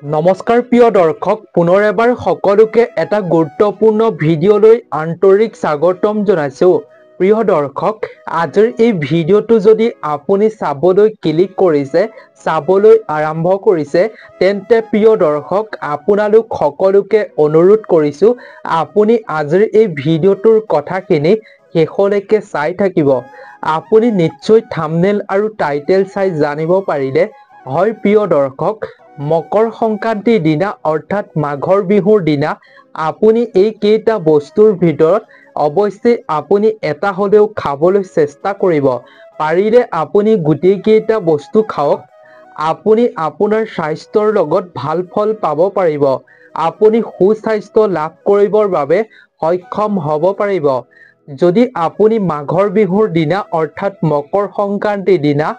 নমস্কাৰ প্ৰিয় দৰ্শক, পুনৰ এবাৰ সকলোকে এটা গুৰুত্বপূৰ্ণ ভিডিঅ'লৈ আন্তৰিক স্বাগতম জনাইছো। প্ৰিয় দৰ্শক, আজিৰ এই ভিডিঅ'টো যদি আপুনি চাবলৈ ক্লিক কৰিছে, চাবলৈ আৰম্ভ কৰিছে, তেন্তে প্ৰিয় দৰ্শক আপোনালোক সকলোকে অনুৰোধ কৰিছো আপুনি আজিৰ এই ভিডিঅ'টোৰ কথাখিনি শেষলৈকে চাই থাকিব। আপুনি নিশ্চয় থাম্বনেল আৰু টাইটেল চাই জানিব পাৰিলে হয় প্ৰিয় দৰ্শক, মকৰ সংক্ৰান্তিৰ দিনা অৰ্থাৎ মাঘৰ বিহুৰ দিনা আপুনি এই কেইটা বস্তুৰ ভিতৰত অৱশ্যে আপুনি এটা হলেও খাবলৈ চেষ্টা কৰিব। পাৰিলে আপুনি গোটেই কেইটা বস্তু খাওক। আপুনি আপোনাৰ স্বাস্থ্যৰ লগত ভাল ফল পাব পাৰিব। আপুনি সুস্বাস্থ্য লাভ কৰিবৰ বাবে সক্ষম হ'ব পাৰিব। যদি আপুনি মাঘৰ বিহুৰ দিনা অৰ্থাৎ মকৰ সংক্ৰান্তিৰ দিনা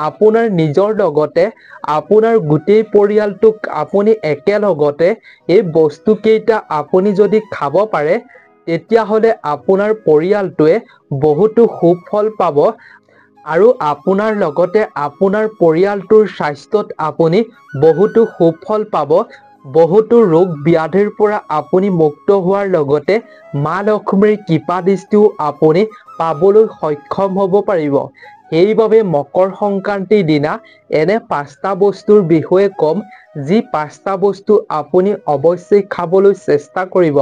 আপোনাৰ নিজৰ লগতে আপোনাৰ গোটেই পৰিয়ালটোক আপুনি একেলগতে এই বস্তু কেইটা আপুনি যদি খাব পাৰে, তেতিয়াহ'লে আপোনাৰ পৰিয়ালটোৱে বহুতো সুফল পাব আৰু আপোনাৰ লগতে আপোনাৰ পৰিয়ালটোৰ স্বাস্থ্যত আপুনি বহুতো সুফল পাব। বহুতো ৰোগ ব্যাধিৰ পৰা আপুনি মুক্ত হোৱাৰ লগতে মা লক্ষ্মীৰ কৃপা দৃষ্টিও আপুনি পাবলৈ সক্ষম হ'ব পাৰিব। সেইবাবে মকৰ সংক্ৰান্তিৰ দিনা এনে 5টা বস্তুৰ বিষয়ে ক'ম, যি 5টা বস্তু আপুনি অৱশ্যেই খাবলৈ চেষ্টা কৰিব।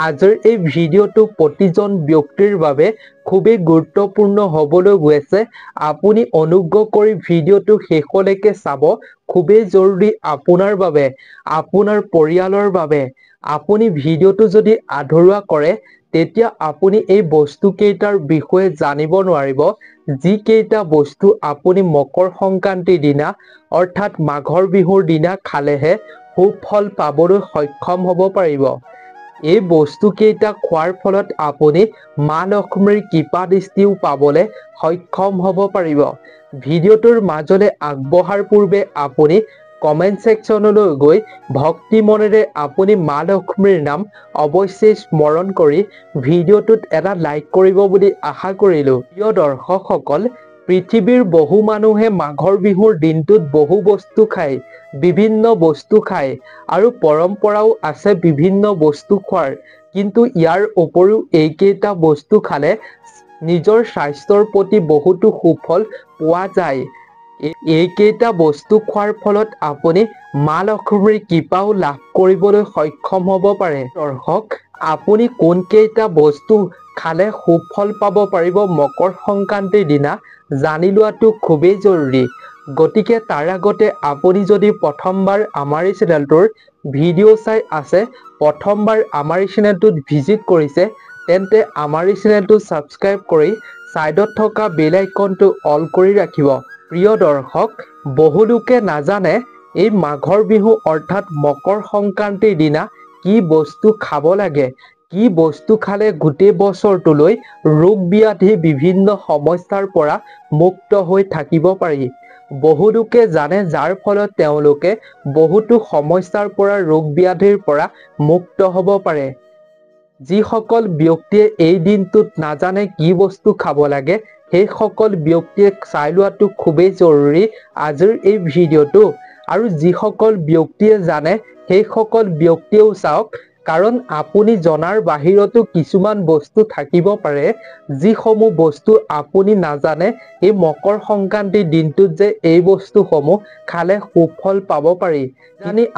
আজিৰ এই ভিডিঅ'টো প্ৰতিজন ব্যক্তিৰ বাবে খুবেই গুৰুত্বপূৰ্ণ হ'বলৈ গৈ আছে। আপুনি অনুগ্ৰহ কৰি ভিডিঅ'টো শেষলৈকে চাব। খুবেই জৰুৰী আপোনাৰ বাবে, আপোনাৰ পৰিয়ালৰ বাবে। আপুনি ভিডিঅ'টো যদি আধৰুৱা কৰে, তেতিয়া আপুনি এই বস্তু কেইটাৰ বিষয়ে জানিব নোৱাৰিব, যি কেইটা বস্তু আপুনি মকৰ সংক্ৰান্তিৰ দিনা অৰ্থাৎ মাঘৰ বিহুৰ দিনা খালেহে সুফল পাবলৈ সক্ষম হ'ব পাৰিব। এই বস্তু কেইটা খোৱাৰ ফলত আপুনি মা লক্ষ্মীৰ কৃপা দৃষ্টিও পাবলৈ সক্ষম হ'ব পাৰিব। ভিডিঅ'টোৰ মাজলৈ আগবঢ়াৰ পূৰ্বে আপুনি কমেন্ট ছেকশ্যনলৈ গৈ ভক্তি মনেৰে আপুনি মা লক্ষ্মীৰ নাম অৱশ্যেই স্মৰণ কৰি ভিডিঅ'টোত এটা লাইক কৰিব বুলি আশা কৰিলো। প্ৰিয় দৰ্শকসকল, পৃথিৱীৰ বহু মানুহে মাঘৰ বিহুৰ দিনটোত বহু বস্তু খায়, বিভিন্ন বস্তু খায় আৰু পৰম্পৰাও আছে বিভিন্ন বস্তু খোৱাৰ। কিন্তু ইয়াৰ উপৰিও এইকেইটা বস্তু খালে নিজৰ স্বাস্থ্যৰ প্ৰতি বহুতো সুফল পোৱা যায়। এইকেইটা বস্তু খোৱাৰ ফলত আপুনি মা লক্ষ্মীৰ কৃপাও লাভ কৰিবলৈ সক্ষম হ'ব পাৰে। দৰ্শক, আপুনি কোন কেইটা বস্তু খালে সুফল পাব পাৰিব মকৰ সংক্ৰান্তিৰ দিনা জানি লোৱাটো খুবেই জৰুৰী। গতিকে তাৰ আগতে আপুনি যদি প্ৰথমবাৰ আমাৰ এই চেনেলটোৰ ভিডিঅ' চাই আছে, প্ৰথমবাৰ আমাৰ এই চেনেলটোত ভিজিট কৰিছে, তেন্তে আমাৰ এই চেনেলটো ছাবস্ক্ৰাইব কৰি ছাইডত থকা বেল আইকনটো অল কৰি ৰাখিব। প্ৰিয় দৰ্শক, বহু লোকে নাজানে এই মাঘৰ বিহু অৰ্থাৎ মকৰ সংক্ৰান্তিৰ দিনা কি বস্তু খাব লাগে, কি বস্তু খালে গোটেই বছৰটোলৈ ৰোগ ব্যাধি বিভিন্ন সমস্যাৰ পৰা মুক্ত হৈ থাকিব পাৰি। বহু লোকে জানে, যাৰ ফলত তেওঁলোকে বহুতো সমস্যাৰ পৰা ৰোগ ব্যাধিৰ পৰা মুক্ত হ'ব পাৰে। যিসকল ব্যক্তিয়ে এই দিনটোত নাজানে কি বস্তু খাব লাগে, সেইসকল ব্যক্তিয়ে চাই লোৱাটো খুবেই জৰুৰী আজিৰ এই ভিডিঅ'টো। আৰু যিসকল ব্যক্তিয়ে জানে, সেইসকল ব্যক্তিয়েও চাওক, কাৰণ আপুনি জনাৰ বাহিৰতো কিছুমান বস্তু থাকিব পাৰে, যিসমূহ বস্তু আপুনি নাজানে এই মকৰ সংক্ৰান্তিৰ দিনটোত যে এই বস্তুসমূহ খালে সুফল পাব পাৰি।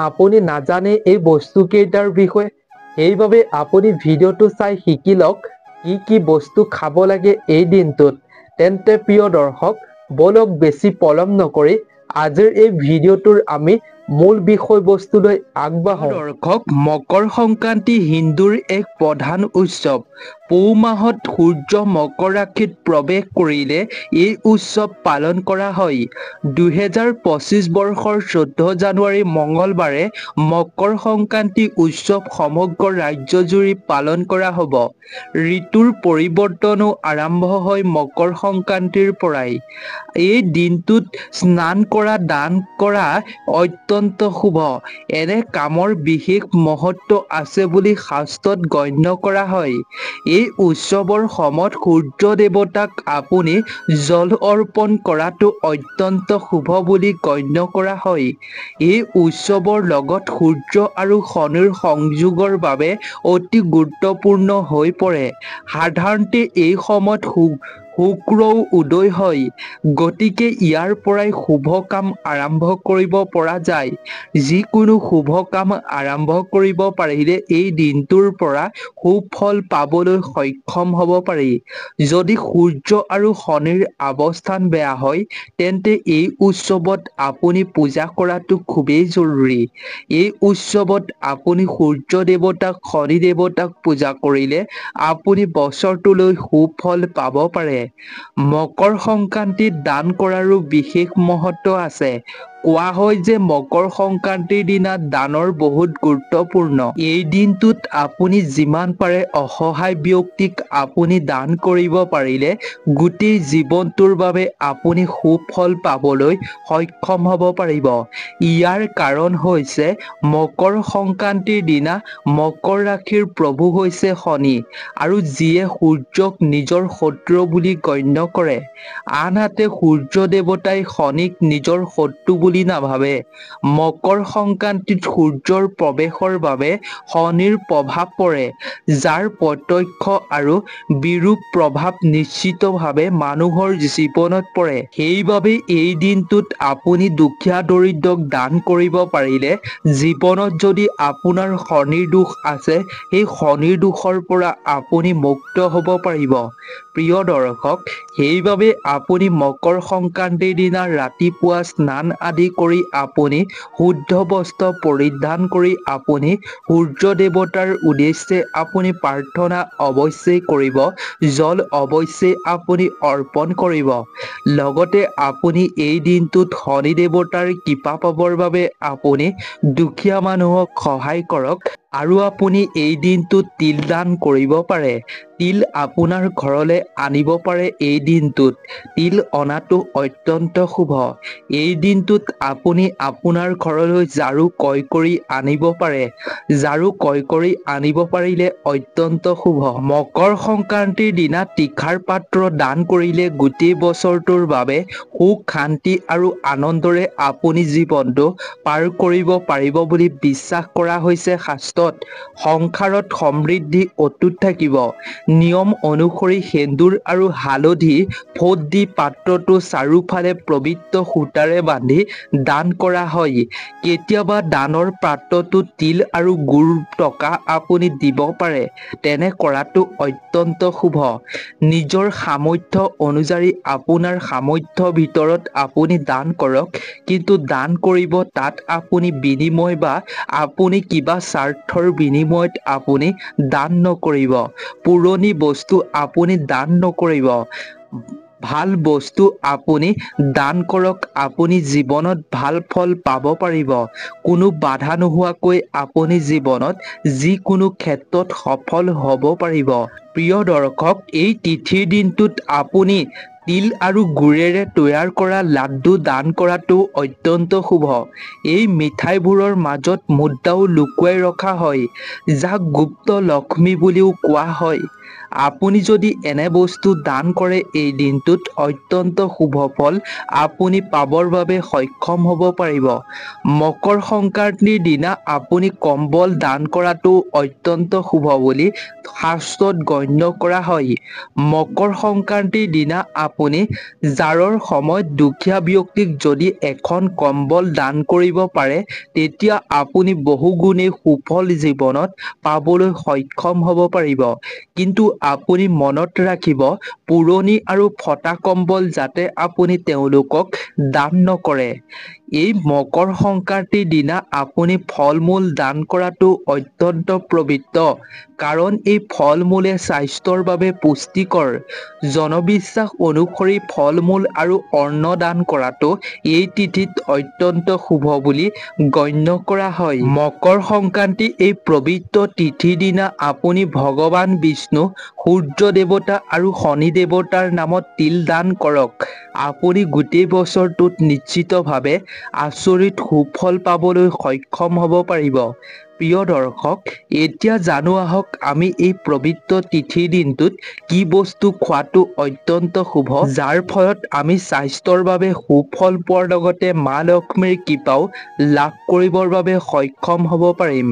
আপুনি নাজানে এই বস্তু কেইটাৰ বিষয়ে, সেইবাবে আপুনি ভিডিঅ'টো চাই শিকি লওক কি কি বস্তু খাব লাগে এই দিনটোত। তেন্তে প্ৰিয় দৰ্শক, বলক বেছি পলম নকৰি আজিৰ এই ভিডিঅ'টোৰ আমি মূল বিষয়বস্তুলৈ আগবাঢ়ো। দৰ্শক, মকৰ সংক্ৰান্তি হিন্দুৰ এক প্ৰধান উৎসৱ। পুহ মাহত সূৰ্য মকৰ ৰাশিত প্ৰৱেশ কৰিলে এই উৎসৱ পালন কৰা হয়। 2025 বৰ্ষৰ 14 জানুৱাৰী মঙলবাৰে মকৰ সংক্ৰান্তি উৎসৱ সমগ্ৰ ৰাজ্যজুৰি পালন কৰা হ'ব। ঋতুৰ পৰিৱৰ্তনো আৰম্ভ হয় মকৰ সংক্ৰান্তিৰ পৰাই। এই দিনটোত স্নান কৰা, দান কৰা অত্যন্ত অত্যন্ত শুভ। এনে কামৰ বিশেষ মহত্ব আছে বুলি শাস্ত্ৰত গণ্য কৰা হয়। এই উৎসৱৰ সময়ত সূৰ্য দেৱতাক আপুনি জল অৰ্পণ কৰাটো অত্যন্ত শুভ বুলি গণ্য কৰা হয়। এই উৎসৱৰ লগত সূৰ্য আৰু শনিৰ সংযোগৰ বাবে অতি গুৰুত্বপূৰ্ণ হৈ পৰে। সাধাৰণতে এই সময়ত শুক্ৰও উদয় হয়, গতিকে ইয়াৰ পৰাই শুভ কাম আৰম্ভ কৰিব পৰা যায়। যিকোনো শুভ কাম আৰম্ভ কৰিব পাৰিলে এই দিনটোৰ পৰা সুফল পাবলৈ সক্ষম হ'ব পাৰি। যদি সূৰ্য আৰু শনিৰ অৱস্থান বেয়া হয়, তেন্তে এই উৎসৱত আপুনি পূজা কৰাটো খুবেই জৰুৰী। এই উৎসৱত আপুনি সূৰ্য দেৱতাক, শনি দেৱতাক পূজা কৰিলে আপুনি বছৰটোলৈ সুফল পাব পাৰে। মকৰ সংক্ৰান্তিত দান কৰাৰো বিশেষ মহত্ব আছে। কোৱা হয় যে মকৰ সংক্ৰান্তিৰ দিনা দানৰ বহুত গুৰুত্বপূৰ্ণ। এই দিনটোত আপুনি যিমান পাৰে অসহায় ব্যক্তিক আপুনি দান কৰিব পাৰিলে গোটেই জীৱনটোৰ বাবে আপুনি সুফল পাবলৈ সক্ষম হ'ব পাৰিব। ইয়াৰ কাৰণ হৈছে মকৰ সংক্ৰান্তিৰ দিনা মকৰ ৰাশিৰ প্ৰভু হৈছে শনি, আৰু যিয়ে সূৰ্যক নিজৰ শত্ৰু বুলি গণ্য কৰে। আনহাতে সূৰ্য দেৱতাই শনিক নিজৰ শত্ৰু বুলি নাভাবে। মকৰ সংক্ৰান্তিত সূৰ্যৰ প্ৰৱেশৰ বাবে শনিৰ প্ৰভাৱ পৰে, যাৰ প্ৰত্যক্ষ আৰু বিৰূপ প্ৰভাৱ নিশ্চিতভাৱে মানুহৰ জীৱনত পৰে। সেইবাবে এই দিনটোত আপুনি দুখীয়া দৰিদ্ৰক দান কৰিব পাৰিলে জীৱনত যদি আপোনাৰ শনিৰ দোষ আছে, সেই শনিৰ দোষৰ পৰা আপুনি মুক্ত হ'ব পাৰিব। প্ৰিয় দৰ্শক, সেইবাবে আপুনি মকৰ সংক্ৰান্তিৰ দিনা ৰাতিপুৱা স্নান আদি কৰি আপুনি শুদ্ধ বস্ত্ৰ পৰিধান কৰি আপুনি সূৰ্য দেৱতাৰ উদ্দেশ্যে আপুনি প্ৰাৰ্থনা অৱশ্যেই কৰিব, জল অৱশ্যেই আপুনি অৰ্পণ কৰিব। লগতে আপুনি এই দিনটোত শনি দেৱতাৰ কৃপা পাবৰ বাবে আপুনি দুখীয়া মানুহক সহায় কৰক। আৰু আপুনি এই দিনটোত তিল দান কৰিব পাৰে। তিল আপোনাৰ ঘৰলৈ আনিব পাৰে। এই দিনটোত তিল অনাটো অত্যন্ত শুভ। এই দিনটোত আপুনি আপোনাৰ ঘৰলৈ ঝাৰু ক্ৰয় কৰি আনিব পাৰে। ঝাৰু ক্ৰয় কৰি আনিব পাৰিলে অত্যন্ত শুভ। মকৰ সংক্ৰান্তিৰ দিনা তীখাৰ পাত্ৰ দান কৰিলে গোটেই বছৰটোৰ বাবে সুখ, শান্তি আৰু আনন্দৰে আপুনি জীৱনটো পাৰ কৰিব পাৰিব বুলি বিশ্বাস কৰা হৈছে। শাস্ত্ৰত সংসাৰত সমৃদ্ধি অটুট থাকিব। নিয়ম অনুসৰি সেন্দুৰ আৰু হালধি ফোট দি পাত্ৰটো চাৰিওফালে পবিত্ৰ সূতাৰে বান্ধি দান কৰা হয়। কেতিয়াবা দানৰ পাত্ৰটোত তিল আৰু গুৰ টকা আপুনি দিব পাৰে। তেনে কৰাটো অত্যন্ত শুভ। নিজৰ সামৰ্থ্য অনুযায়ী আপোনাৰ সামৰ্থ্যৰ ভিতৰত আপুনি দান কৰক, কিন্তু দান কৰিব তাত আপুনি বিনিময় বা আপুনি কিবা স্বাৰ্থৰ বিনিময়ত আপুনি দান নকৰিব। পুৰণি বস্তু আপুনি দান নকৰিব। ভাল বস্তু আপুনি দান কৰক। আপুনি জীৱনত ভাল ফল পাব পাৰিব। কোনো বাধা নোহোৱাকৈ আপুনি জীৱনত যিকোনো ক্ষেত্ৰত সফল হ'ব পাৰিব। প্ৰিয় দৰ্শক, এই তিথিৰ দিনটোত আপুনি তিল আৰু গুড়েৰে তৈয়াৰ কৰা লাড্ডু দান কৰাটো অত্যন্ত শুভ। এই মিঠাইবোৰৰ মাজত মুদ্ৰাও লুকুৱাই ৰখা হয়, যাক গুপ্ত লক্ষ্মী বুলিও কোৱা হয়। আপুনি যদি এনে বস্তু দান কৰে, এই দিনটোত অত্যন্ত শুভ ফল আপুনি পাবৰ বাবে সক্ষম হ'ব পাৰিব। মকৰ সংক্ৰান্তিৰ দিনা আপুনি কম্বল দান কৰাটো অত্যন্ত শুভ বুলি শাস্ত্ৰত গণ্য কৰা হয়। মকৰ সংক্ৰান্তিৰ দিনা আপুনি জাৰৰ সময়ত দুখীয়া ব্যক্তিক যদি এখন কম্বল দান কৰিব পাৰে, তেতিয়া আপুনি বহুগুণে সুফল জীৱনত পাবলৈ সক্ষম হ'ব পাৰিব। কিন্তু আপুনি মনত ৰাখিব, পুৰণি আৰু ফটা কম্বল যাতে আপুনি তেওঁলোকক দান নকৰে। এই মকৰ সংক্ৰান্তিৰ দিনা আপুনি ফল-মূল দান কৰাটো অত্যন্ত পবিত্ৰ, কাৰণ এই ফল-মূলে স্বাস্থ্যৰ বাবে পুষ্টিকৰ। জনবিশ্বাস অনুসৰি ফল-মূল আৰু অন্ন দান কৰাটো এই তিথিত অত্যন্ত শুভ বুলি গণ্য কৰা হয়। মকৰ সংক্ৰান্তি এই পবিত্ৰ তিথিৰ দিনা আপুনি ভগৱান বিষ্ণু, সূৰ্য দেৱতা আৰু শনি দেৱতাৰ নামত তিল দান কৰক। আপুনি গোটেই বছৰটোত নিশ্চিতভাৱে আচৰিত সুফল পাবলৈ সক্ষম হ'ব পাৰিব। প্ৰিয় দৰ্শক, এতিয়া জানো আহক আমি এই পবিত্ৰ তিথিৰ দিনটোত কি বস্তু খোৱাটো অত্যন্ত শুভ, যাৰ ফলত আমি স্বাস্থ্যৰ বাবে সুফল পোৱাৰ লগতে মা লক্ষ্মীৰ কৃপাও লাভ কৰিবৰ বাবে সক্ষম হ'ব পাৰিম।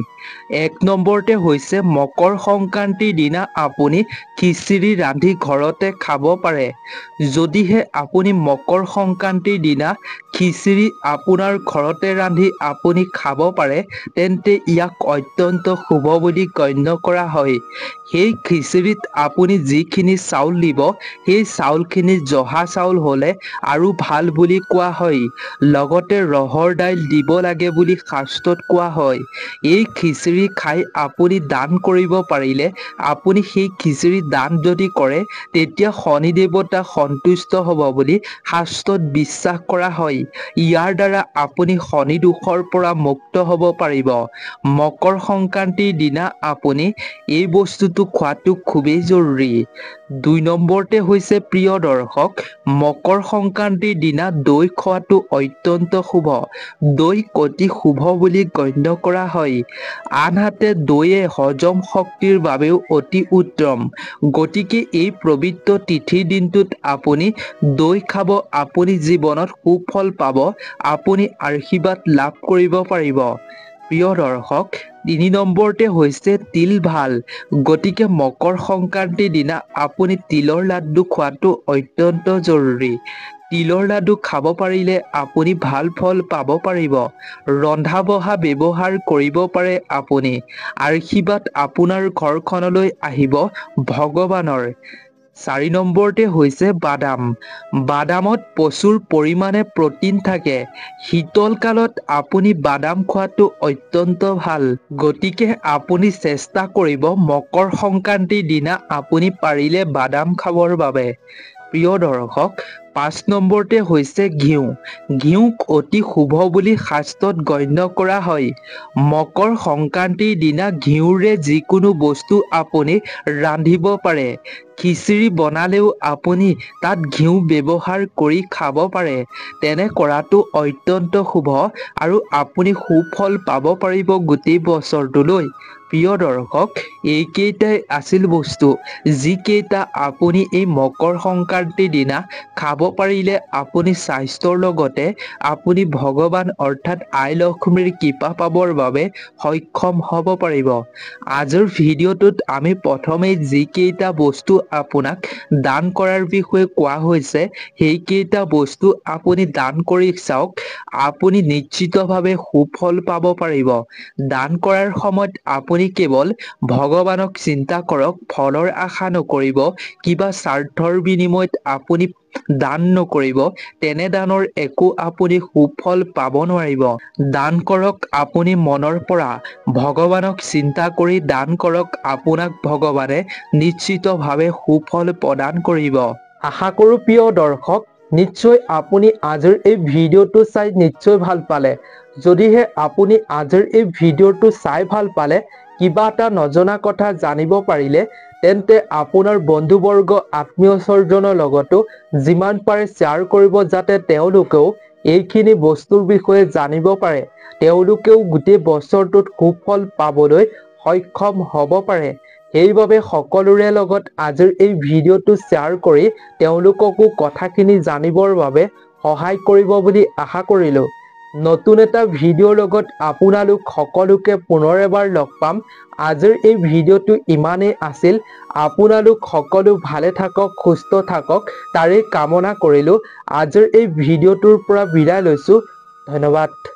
1 নম্বৰতে হৈছে মকৰ সংক্ৰান্তিৰ দিনা আপুনি খিচিৰি ৰান্ধি ঘৰতে খাব পাৰে। যদিহে আপুনি মকৰ সংক্ৰান্তিৰ দিনা খিচিৰি আপোনাৰ ঘৰতে ৰান্ধি আপুনি খাব পাৰে, তেন্তে ইয়াক অত্যন্ত শুভ বুলি গণ্য কৰা হয়। সেই খিচিৰিত আপুনি যিখিনি চাউল দিব, সেই চাউলখিনি জহা চাউল হ'লে আৰু ভাল বুলি কোৱা হয়। লগতে ৰহৰ দাইল দিব লাগে বুলি শাস্ত্ৰত কোৱা হয়। এই খিচিৰি খাই আপুনি দান কৰিব পাৰিলে, আপুনি সেই খিচিৰি দান যদি কৰে, তেতিয়া শনি দেৱতা সন্তুষ্ট হ'ব বুলি শাস্ত্ৰত বিশ্বাস কৰা হয়। ইয়াৰ দ্বাৰা আপুনি শনি দোষৰ পৰা মুক্ত হ'ব পাৰিব। মকৰ সংক্ৰান্তিৰ দিনা আপুনি এই বস্তুটো খোৱাটো খুবেই জৰুৰী। 2 নম্বৰতে হৈছে প্ৰিয় দৰ্শক, মকৰ সংক্ৰান্তিৰ দিনা দৈ খোৱাটো অত্যন্ত শুভ। দৈ অতি শুভ বুলি গণ্য কৰা হয়। আনহাতে দৈয়ে হজম শক্তিৰ বাবেও অতি উত্তম। গতিকে এই পবিত্ৰ তিথিৰ দিনটোত আপুনি দৈ খাব, আপুনি জীৱনত সুফল পাব, আপুনি আশীৰ্বাদ লাভ কৰিব পাৰিব। প্ৰিয় দৰ্শক, 3 নম্বৰতে হৈছে তিল ভাল। গতিকে মকৰ সংক্ৰান্তিৰ দিনা আপুনি তিলৰ লাড্ডু খোৱাটো অত্যন্ত জৰুৰী। তিলৰ লাড্ডু খাব পাৰিলে আপুনি ভাল ফল পাব পাৰিব। ৰন্ধা বঢ়া ব্যৱহাৰ কৰিব পাৰে আপুনি। আশীৰ্বাদ আপোনাৰ ঘৰখনলৈ আহিব ভগৱানৰ। 4 নম্বৰতে হৈছে বাদাম। বাদামত প্ৰচুৰ পৰিমাণে প্ৰটিন থাকে। শীতল কালত আপুনি বাদাম খোৱাটো অত্যন্ত ভাল। গতিকে আপুনি চেষ্টা কৰিব মকৰ সংক্ৰান্তিৰ দিনা আপুনি পাৰিলে বাদাম খাবৰ বাবে। প্ৰিয় দৰ্শক, 5 নম্বৰতে হৈছে ঘিউ। ঘিউক অতি শুভ বুলি শাস্ত্ৰত গণ্য কৰা হয়। মকৰ সংক্ৰান্তিৰ দিনা ঘিউৰে যিকোনো বস্তু আপুনি ৰান্ধিব পাৰে। খিচিৰি বনালেও আপুনি তাত ঘিউ ব্যৱহাৰ কৰি খাব পাৰে। তেনে কৰাটো অত্যন্ত শুভ আৰু আপুনি সুফল পাব পাৰিব গোটেই বছৰটোলৈ। প্ৰিয় দৰ্শক, এইকেইটাই আছিল বস্তু, যিকেইটা আপুনি এই মকৰ সংক্ৰান্তিৰ দিনা খাব পাৰিলে আপুনি স্বাস্থ্যৰ লগতে আপুনি ভগৱান অৰ্থাৎ আই লক্ষ্মীৰ কৃপা পাবৰ বাবে সক্ষম হ'ব পাৰিব। আজিৰ ভিডিঅ'টোত আমি প্ৰথমেই যিকেইটা বস্তু আপোনাক দান কৰাৰ বিষয়ে কোৱা হৈছে, সেইকেইটা বস্তু আপুনি দান কৰি চাওক, আপুনি নিশ্চিতভাৱে সুফল পাব পাৰিব। দান কৰাৰ সময়ত আপুনি কেৱল ভগৱানক চিন্তা কৰক, ফলৰ আশা নকৰিব। কিবা স্বাৰ্থৰ বিনিময়ত আপুনি দান নকৰিব, তেনে দানৰ একো আপুনি সুফল পাব নোৱাৰিব। দান কৰক আপুনি মনৰ পৰা, ভগৱানক চিন্তা কৰি দান কৰক, আপোনাক ভগৱানে নিশ্চিতভাৱে সুফল প্ৰদান কৰিব। আশা কৰোঁ প্ৰিয় দৰ্শক, নিশ্চয় আপুনি আজিৰ এই ভিডিঅ'টো চাই নিশ্চয় ভাল পালে। যদিহে আপুনি আজিৰ এই ভিডিঅ'টো চাই ভাল পালে, কিবা এটা নজনা কথা জানিব পাৰিলে, তেন্তে আপোনাৰ বন্ধুবৰ্গ আত্মীয় স্বজনৰ লগতো যিমান পাৰে শ্বেয়াৰ কৰিব, যাতে তেওঁলোকেও এইখিনি বস্তুৰ বিষয়ে জানিব পাৰে, তেওঁলোকেও গোটেই বছৰটোত সুফল পাবলৈ সক্ষম হ'ব পাৰে। সেইবাবে সকলোৰে লগত আজিৰ এই ভিডিঅ'টো শ্বেয়াৰ কৰি তেওঁলোককো কথাখিনি জানিবৰ বাবে সহায় কৰিব বুলি আশা কৰিলোঁ। নতুন এটা ভিডিঅ'ৰ লগত আপোনালোক সকলোকে পুনৰ এবাৰ লগ পাম। আজিৰ এই ভিডিঅ'টো ইমানেই আছিল। আপোনালোক সকলো ভালে থাকক, সুস্থ থাকক, তাৰেই কামনা কৰিলোঁ। আজিৰ এই ভিডিঅ'টোৰ পৰা বিদায় লৈছোঁ। ধন্যবাদ।